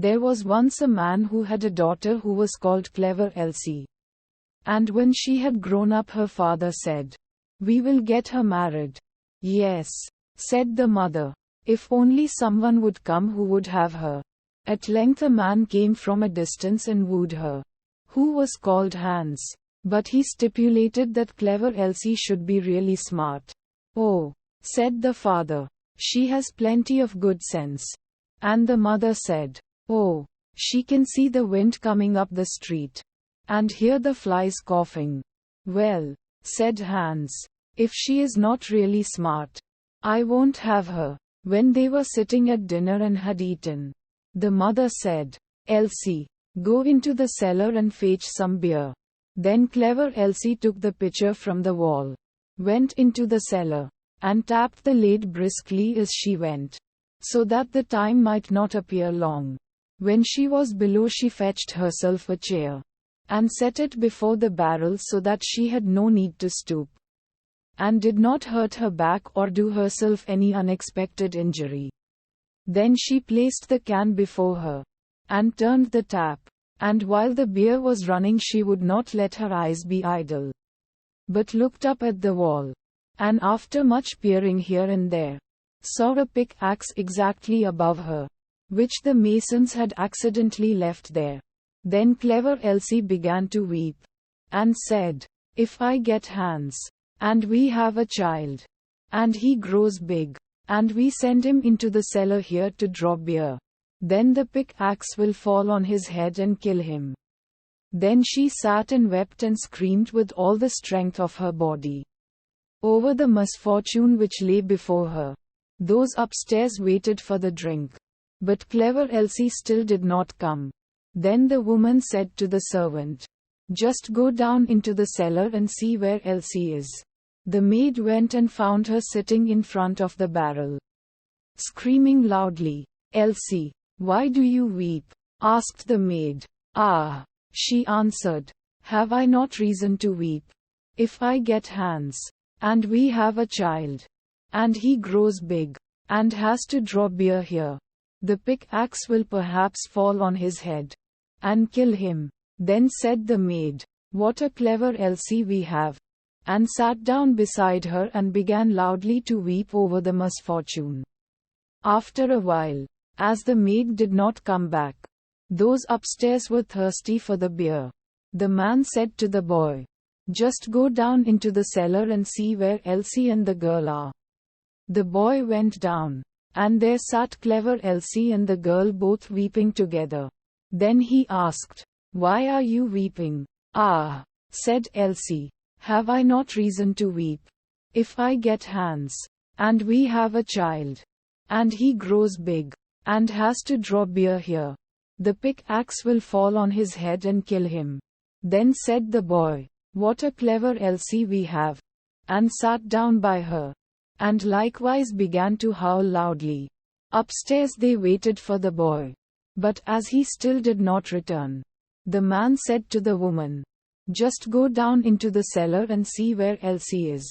There was once a man who had a daughter who was called Clever Elsie. And when she had grown up, her father said, "We will get her married." "Yes," said the mother. "If only someone would come who would have her." At length a man came from a distance and wooed her, who was called Hans. But he stipulated that Clever Elsie should be really smart. "Oh," said the father, "she has plenty of good sense." And the mother said, "Oh, she can see the wind coming up the street, and hear the flies coughing." "Well," said Hans, "if she is not really smart, I won't have her." When they were sitting at dinner and had eaten, the mother said, "Elsie, go into the cellar and fetch some beer." Then Clever Elsie took the pitcher from the wall, went into the cellar, and tapped the lid briskly as she went, so that the time might not appear long. When she was below, she fetched herself a chair, and set it before the barrel so that she had no need to stoop, and did not hurt her back or do herself any unexpected injury. Then she placed the can before her, and turned the tap, and while the beer was running she would not let her eyes be idle, but looked up at the wall, and after much peering here and there, saw a pickaxe exactly above her, which the masons had accidentally left there. Then Clever Elsie began to weep, and said, "If I get Hans, and we have a child, and he grows big, and we send him into the cellar here to draw beer, then the pickaxe will fall on his head and kill him." Then she sat and wept and screamed with all the strength of her body over the misfortune which lay before her. Those upstairs waited for the drink, but Clever Elsie still did not come. Then the woman said to the servant, "Just go down into the cellar and see where Elsie is." The maid went and found her sitting in front of the barrel, screaming loudly. "Elsie, why do you weep?" asked the maid. "Ah," she answered, "have I not reason to weep? If I get Hans, and we have a child, and he grows big, and has to draw beer here, the pickaxe will perhaps fall on his head, and kill him." Then said the maid, "What a clever Elsie we have," and sat down beside her and began loudly to weep over the misfortune. After a while, as the maid did not come back, those upstairs were thirsty for the beer. The man said to the boy, "Just go down into the cellar and see where Elsie and the girl are." The boy went down, and there sat Clever Elsie and the girl both weeping together. Then he asked, "Why are you weeping?" "Ah," said Elsie, "have I not reason to weep? If I get Hans, and we have a child, and he grows big, and has to draw beer here, the pickaxe will fall on his head and kill him." Then said the boy, "What a clever Elsie we have," and sat down by her, and likewise began to howl loudly. Upstairs they waited for the boy, but as he still did not return, the man said to the woman, "Just go down into the cellar and see where Elsie is."